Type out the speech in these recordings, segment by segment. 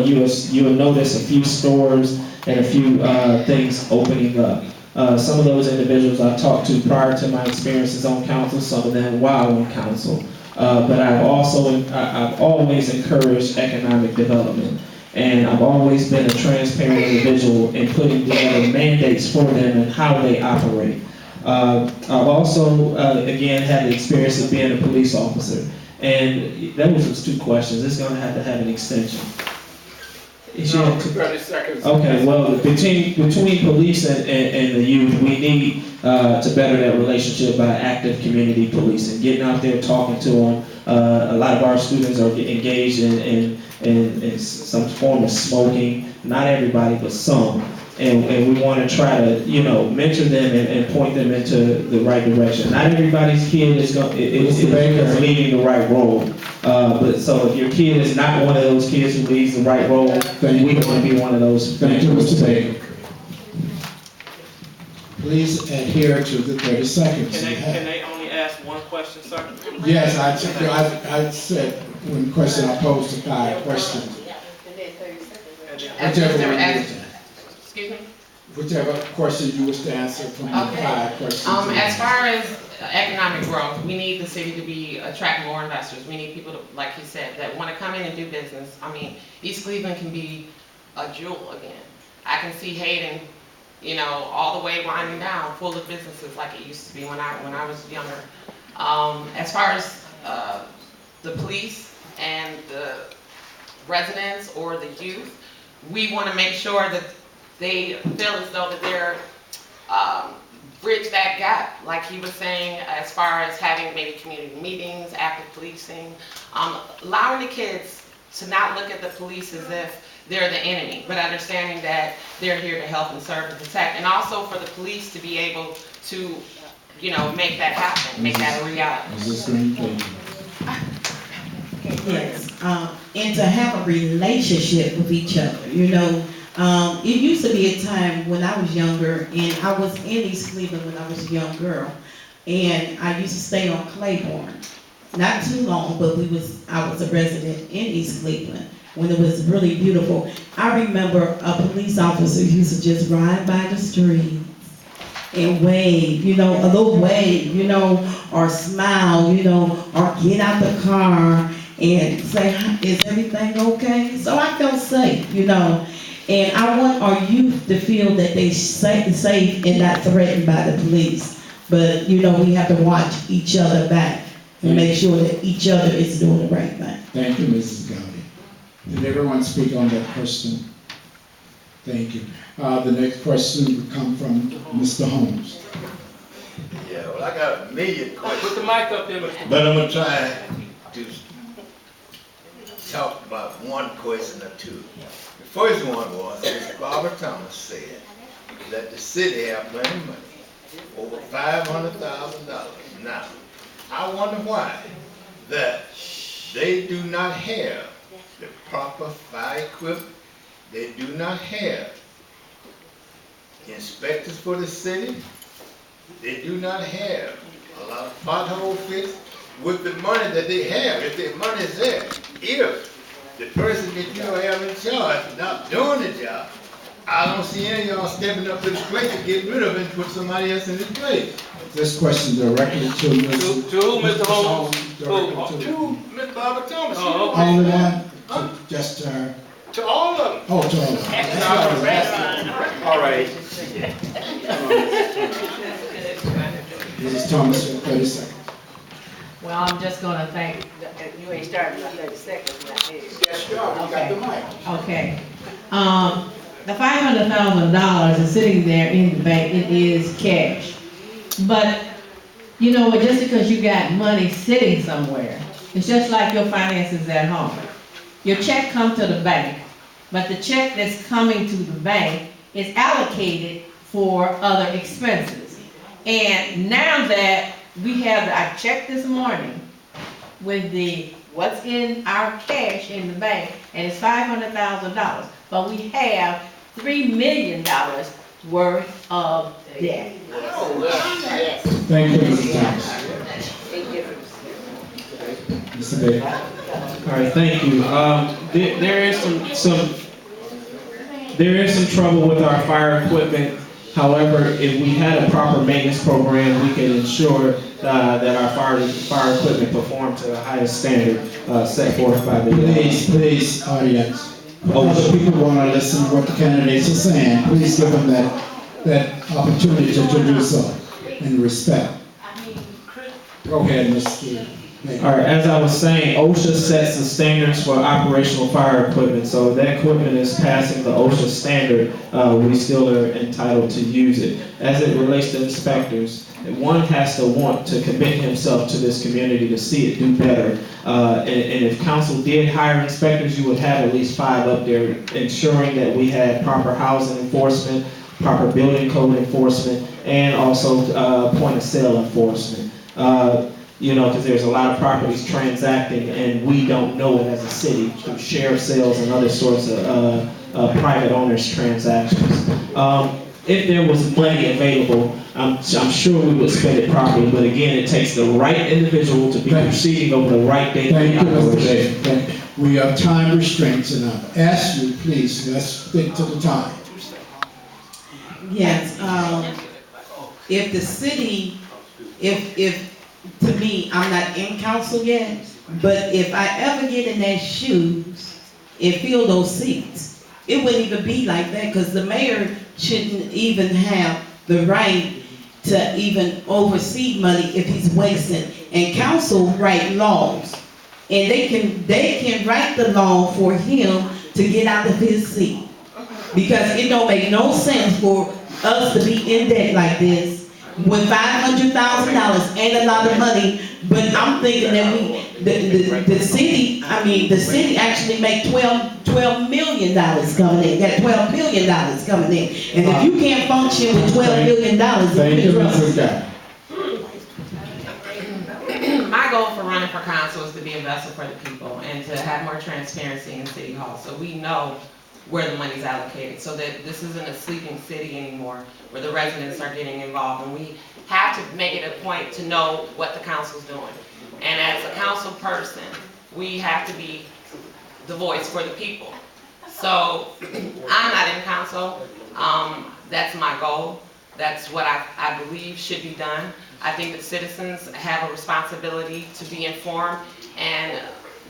you'll notice a few stores and a few things opening up. Some of those individuals I talked to prior to my experiences on council, some of them while on council. But I've always encouraged economic development. And I've always been a transparent individual in putting together mandates for them and how they operate. I've also, again, had the experience of being a police officer. And that was just 2 questions. It's going to have an extension. No, 30 seconds. Okay, well, between police and the youth, we need to better that relationship by active community policing, getting out there, talking to them. A lot of our students are engaged in some form of smoking. Not everybody, but some. And we want to try to, mentor them and point them into the right direction. Not everybody's kid is leading the right role. But so if your kid is not one of those kids who leads the right role, then we want to be one of those. Thank you, Mr. Baker. Please adhere to the 30 seconds. Can they only ask one question, sir? Yes, I said when question I posed to 5 questions. Excuse me? Whichever question you wish to answer from the 5 questions. As far as economic growth, we need the city to attract more investors. We need people to, like you said, that want to come in and do business. I mean, East Cleveland can be a jewel again. I can see Hayden, all the way winding down, full of businesses like it used to be when I was younger. As far as the police and the residents or the youth, we want to make sure that they feel as though that they're bridge that gap, like he was saying, as far as having maybe community meetings, active policing, allowing the kids to not look at the police as if they're the enemy, but understanding that they're here to help and serve and protect, and also for the police to be able to, make that happen, make that a reality. Yes, and to have a relationship with each other, it used to be a time when I was younger, and I was in East Cleveland when I was a young girl, and I used to stay on Claiborne. Not too long, but I was a resident in East Cleveland when it was really beautiful. I remember a police officer used to just ride by the streets and wave, a little wave, or smile, or get out the car and say, is everything okay? So I felt safe, And I want our youth to feel that they're safe and not threatened by the police. But, we have to watch each other back and make sure that each other is doing the right thing. Thank you, Mrs. Gowdy. Did everyone speak on that question? Thank you. The next question would come from Mr. Holmes. Yeah, well, I got a million questions. Put the mic up there, Mr. But I'm going to try to talk about one question or two. The first one was, as Barbara Thomas said, that the city have plenty of money, over $500,000. Now, I wonder why that they do not have the proper fire equipment. They do not have inspectors for the city. They do not have a lot of pothole fixed with the money that they have. If the money is there, if the person that you have in charge is not doing the job, I don't see any of y'all stepping up to the plate to get rid of it and put somebody else in his place. This question directly to Mr. To who, Mr. Holmes? To Ms. Barbara Thomas. Oh, okay. Only one? Just to her? To all of them. Oh, to all of them. All right. Mrs. Thomas, 30 seconds. Well, I'm just gonna thank, You ain't starting in 30 seconds now, here. Yes, you are. You got the mic. okay. The $500,000 is sitting there in the bank, it is cash. But, just because you got money sitting somewhere, it's just like your finances at home. Your check comes to the bank, but the check that's coming to the bank is allocated for other expenses. And now that we have, I checked this morning with what's in our cash in the bank, and it's $500,000, but we have $3 million worth of debt. Thank you, Mrs. Thomas. Mr. Baker. All right, thank you. There is some trouble with our fire equipment. However, if we had a proper maintenance program, we can ensure that our fire equipment perform to the highest standard set forth by the. Please, audience. Other people want to listen to what the candidates are saying. Please give them that opportunity to do so in respect. Go ahead, Mr. Mayor. All right, as I was saying, OSHA sets the standards for operational fire equipment. So if that equipment is passing the OSHA standard, we still are entitled to use it. As it relates to inspectors, one has to want to commit himself to this community to see it do better. And if council did hire inspectors, you would have at least 5 up there ensuring that we had proper housing enforcement, proper building code enforcement, and also point of sale enforcement. You know, because there's a lot of properties transacting and we don't know it as a city through share sales and other sorts of private owners transactions. If there was money available, I'm sure we would spend it properly, but again, it takes the right individual to be proceeding over the right day. Thank you, Mr. Mayor. Thank you. We have time restraints, and I've asked you, please, let's stick to the time. Yes, if the city, if to me, I'm not in council yet, but if I ever get in their shoes and fill those seats, it wouldn't even be like that, because the mayor shouldn't even have the right to even oversee money if he's wasting. And council write laws, and they can write the law for him to get out of his seat. Because it don't make no sense for us to be in debt like this when $500,000 ain't a lot of money, but I'm thinking that the city actually make $12 million coming in, got $12 million coming in. And if you can't function with $12 million, Thank you, Mrs. Guy. My goal for running for council is to be a vessel for the people and to have more transparency in City Hall, so we know where the money's allocated, so that this isn't a sleeping city anymore, where the residents are getting involved, and we have to make it a point to know what the council's doing. And as a council person, we have to be the voice for the people. So, I'm not in council, that's my goal, that's what I believe should be done. I think that citizens have a responsibility to be informed, and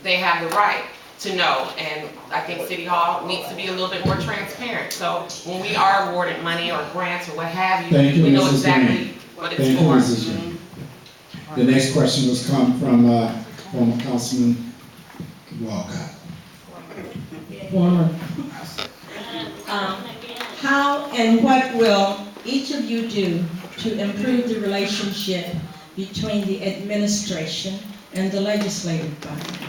they have the right to know, and I think City Hall needs to be a little bit more transparent. So when we are awarded money or grants or what have you, we know Mrs. exactly Green. what it's Thank for. you, Mrs. Green. The next question was come from Councilman Walcott. How and what will each of you do to improve the relationship between the administration and the legislative body?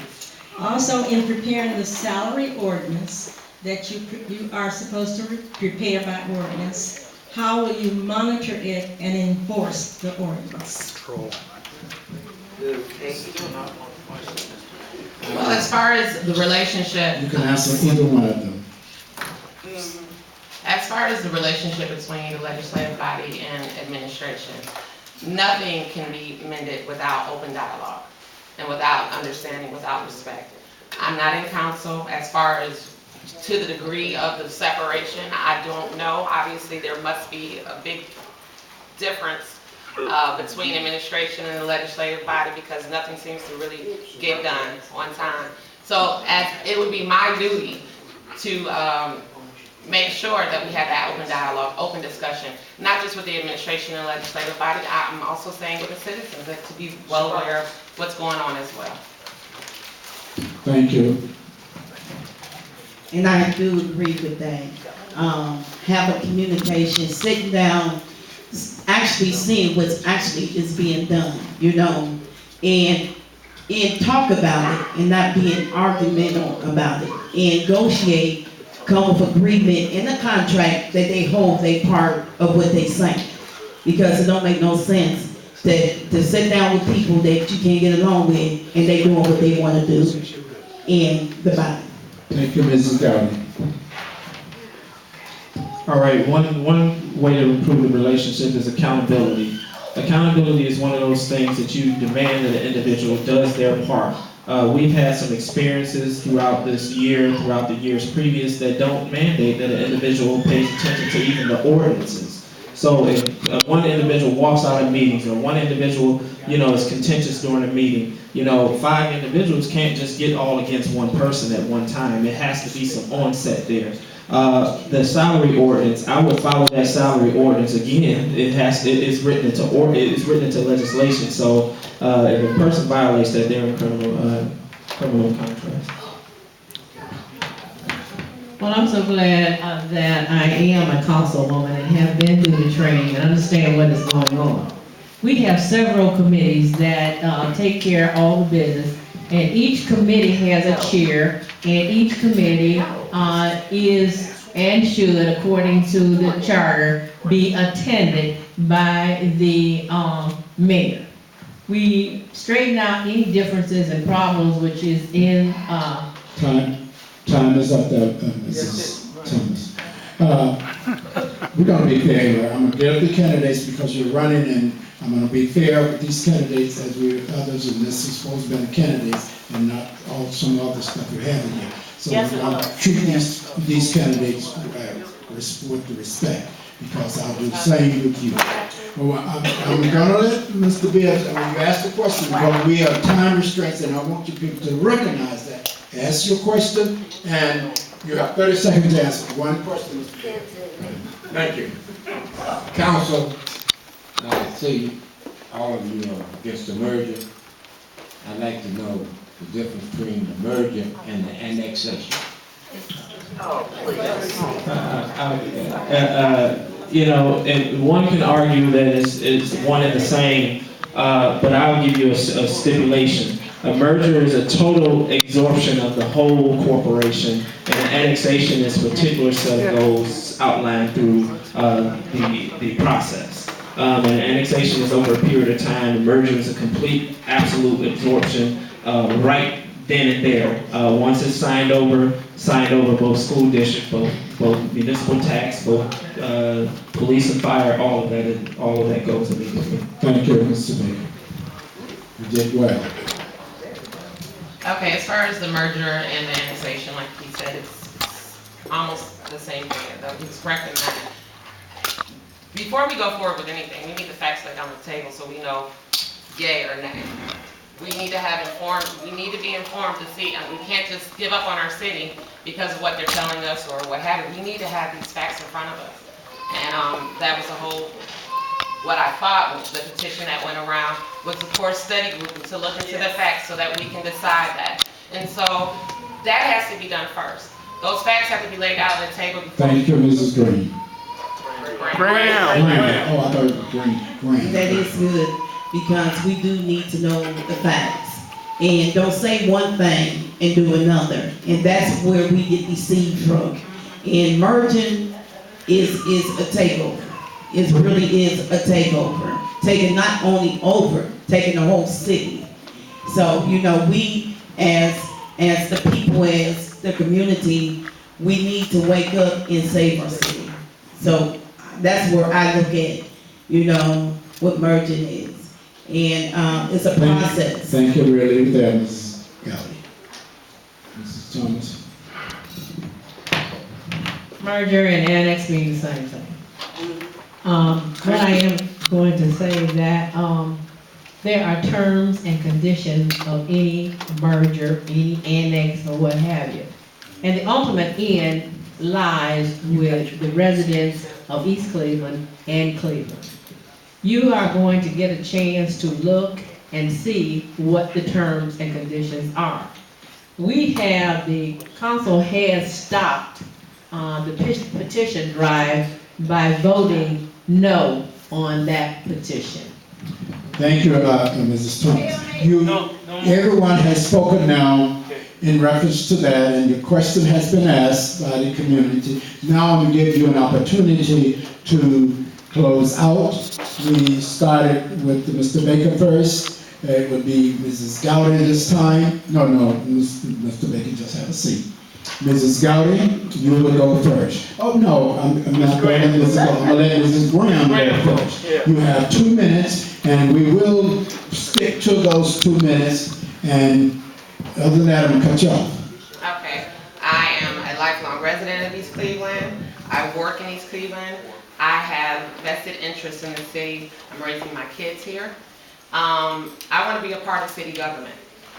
Also, in preparing the salary ordinance that you are supposed to prepare by ordinance, how will you monitor it and enforce the ordinance? Well, as far as the relationship, You can answer either one of them. as far as the relationship between the legislative body and administration, nothing can be mended without open dialogue and without understanding, without respect. I'm not in council. As far as to the degree of the separation, I don't know. Obviously, there must be a big difference between administration and the legislative body, because nothing seems to really get done on time. So it would be my duty to make sure that we have that open dialogue, open discussion, not just with the administration and legislative body. I'm also saying with the citizens, that to be well aware of what's going on as well. Thank you. And I do agree with that. Have a communication, sitting down, actually seeing what's actually is being done, you know, and talk about it and not being argumentative about it. And negotiate, come with agreement in the contract that they hold their part of what they say. Because it don't make no sense to sit down with people that you can't get along with and they doing what they want to do in the body. Thank you, Mrs. Gowdy. All right, one way to improve the relationship is accountability. Accountability is one of those things that you demand that an individual does their part. We've had some experiences throughout this year, throughout the years previous, that don't mandate that an individual pays attention to even the ordinances. So if one individual walks out of meetings, or one individual, is contentious during a meeting, 5 individuals can't just get all against one person at one time. It has to be some onset there. The salary ordinance, I would follow that salary ordinance again. It's written into legislation. So if a person violates that, they're in criminal contract. Well, I'm so glad that I am a councilwoman and have been through the training and understand what is going on. We have several committees that take care of all the business, and each committee has a chair, and each committee is and should, according to the charter, be attended by the mayor. We straighten out any differences and problems which is in Time is up there, Mrs. Thomas. We're gonna be fair here. I'm gonna give the candidates because you're running, and I'm gonna be fair with these candidates as others, and this is supposed to be the candidates and not all some other stuff you're having here. So we're gonna treat these candidates with the respect, because I'll do the same with you. Well, I'm gonna let Mr. Bibbs, when you ask the question, because we have time restraints, and I want you people to recognize that. Ask your question, and you have 30 seconds to answer one question, Mr. Bibbs. Thank you. Council, I see all of you are against the merger. I'd like to know the difference between the merger and the annexation. And one can argue that it's one and the same, but I'll give you a stipulation. A merger is a total absorption of the whole corporation, and an annexation is a particular set of goals outlined through the process. And an annexation is over a period of time. A merger is a complete, absolute absorption right then and there. Once it's signed over both school districts, both municipal tax, both police and fire, all of that goes immediately. Thank you, Mr. Baker. You did well. Okay, as far as the merger and the annexation, like he said, it's almost the same thing. Though he's correct in that. Before we go forward with anything, we need the facts laid on the table so we know yay or nay. We need to be informed to see, and we can't just give up on our city because of what they're telling us or what have you. We need to have these facts in front of us. And that was what I thought was the petition that went around was of course study group to look into the facts so that we can decide that. And so that has to be done first. Those facts have to be laid out on the table before. Thank you, Mrs. Green. Green. Oh, I thought it was Green. That is good, because we do need to know the facts. And don't say one thing and do another. And that's where we get deceived from. And merging is a takeover. It really is a takeover. Taking not only over, taking the whole city. So, we as the people, as the community, we need to wake up and save our city. So that's where I look at, what merging is. And it's a process. Thank you, really, there, Mrs. Gowdy. Mrs. Thomas. Merger and annex mean the same thing. What I am going to say is that there are terms and conditions of any merger, any annex, or what have you. And the ultimate end lies with the residents of East Cleveland and Cleveland. You are going to get a chance to look and see what the terms and conditions are. The council has stopped the petition drive by voting no on that petition. Thank you, Mrs. Thomas. Everyone has spoken now in reference to that, and your question has been asked by the community. Now I'm going to give you an opportunity to close out. We started with Mr. Baker first. It would be Mrs. Gowdy this time. No, Mr. Baker, just have a seat. Mrs. Gowdy, you will go first. Oh, no, I'm not going to Mrs. Gowdy. I'm going to let Mrs. Graham go first. You have 2 minutes, and we will stick to those 2 minutes, and Other than that, I'm gonna cut you off. Okay, I am a lifelong resident of East Cleveland. I work in East Cleveland. I have vested interest in the city. I'm raising my kids here. I want to be a part of city government.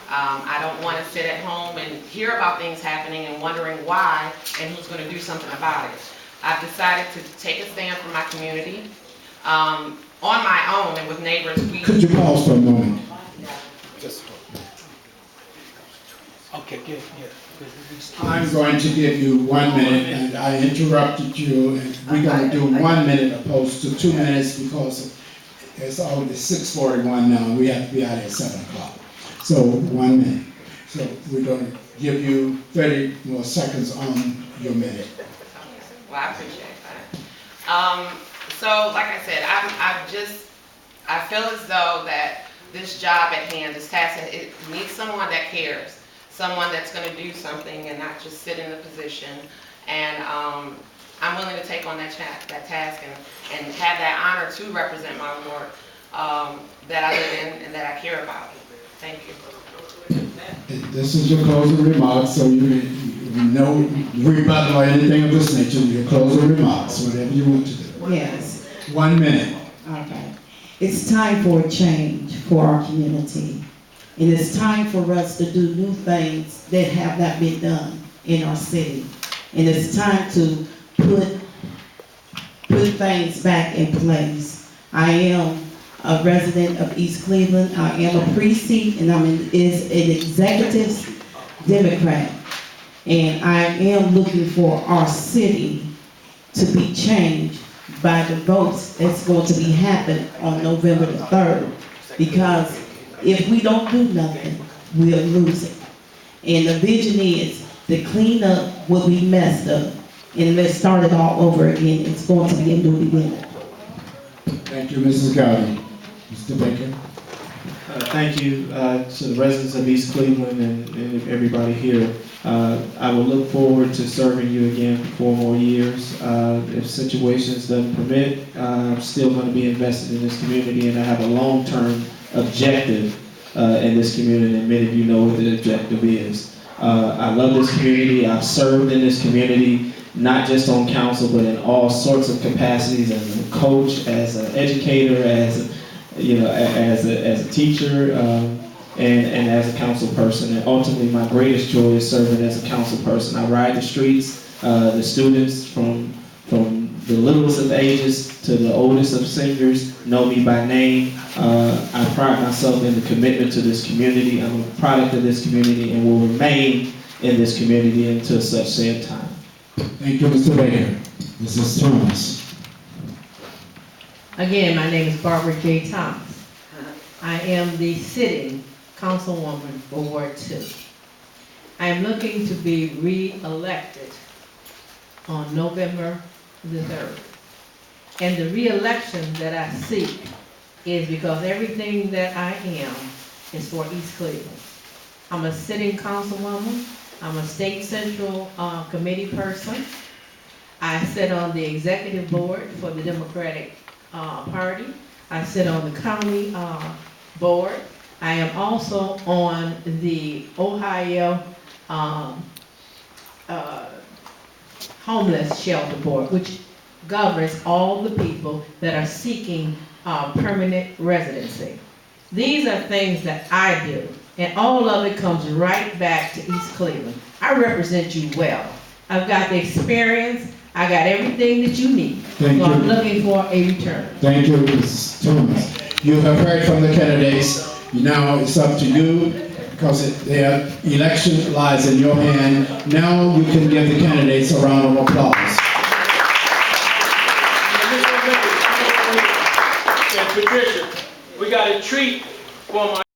I don't want to sit at home and hear about things happening and wondering why and who's going to do something about it. I've decided to take a stand for my community. On my own and with neighbors, Could you pause for a moment? Okay, good, good. I'm going to give you 1 minute, and I interrupted you, and we're gonna do 1 minute opposed to 2 minutes because it's already 6:41 now, and we have to be out at 7 o'clock. So 1 minute. So we're gonna give you 30 more seconds on your minute. Well, I appreciate that. So like I said, I feel as though that this job at hand, this task, it needs someone that cares, someone that's going to do something and not just sit in the position. And I'm willing to take on that task and have that honor to represent my ward that I live in and that I care about. Thank you. This is your closing remarks, so you no rebuttal or anything of this nature. Your closing remarks, whatever you want to do. Yes. 1 minute. Okay. It's time for a change for our community. And it's time for us to do new things that have not been done in our city. And it's time to put things back in place. I am a resident of East Cleveland. I am a precinct, and is an executive Democrat. And I am looking for our city to be changed by the votes that's going to be happening on November the 3rd. Because if we don't do nothing, we'll lose it. And the vision is the cleanup will be messed up. And let's start it all over again. It's going to be a new beginning. Thank you, Mrs. Gowdy. Mr. Baker. Thank you to the residents of East Cleveland and everybody here. I will look forward to serving you again for 4 more years. If situations doesn't permit, I'm still going to be invested in this community, and I have a long-term objective in this community, and many of you know what the objective is. I love this community. I've served in this community, not just on council, but in all sorts of capacities, as a coach, as an educator, as a teacher, and as a council person. And ultimately, my greatest joy is serving as a council person. I ride the streets. The students from the littlest of ages to the oldest of seniors know me by name. I pride myself in the commitment to this community. I'm a product of this community and will remain in this community until such said time. Thank you, Mr. Baker. Mrs. Thomas. Again, my name is Barbara J. Thomas. I am the sitting councilwoman for Ward 2. I am looking to be re-elected on November the 3rd. And the re-election that I seek is because everything that I am is for East Cleveland. I'm a sitting councilwoman. I'm a state central committee person. I sit on the executive board for the Democratic Party. I sit on the county board. I am also on the Ohio Homeless Shelter Board, which governs all the people that are seeking permanent residency. These are things that I do, and all of it comes right back to East Cleveland. I represent you well. I've got the experience. I got everything that you need. Thank you. I'm looking for a return. Thank you, Mrs. Thomas. You have heard from the candidates. Now it's up to you, because their election lies in your hand. Now you can give the candidates a round of applause. And Patricia, we got a treat for my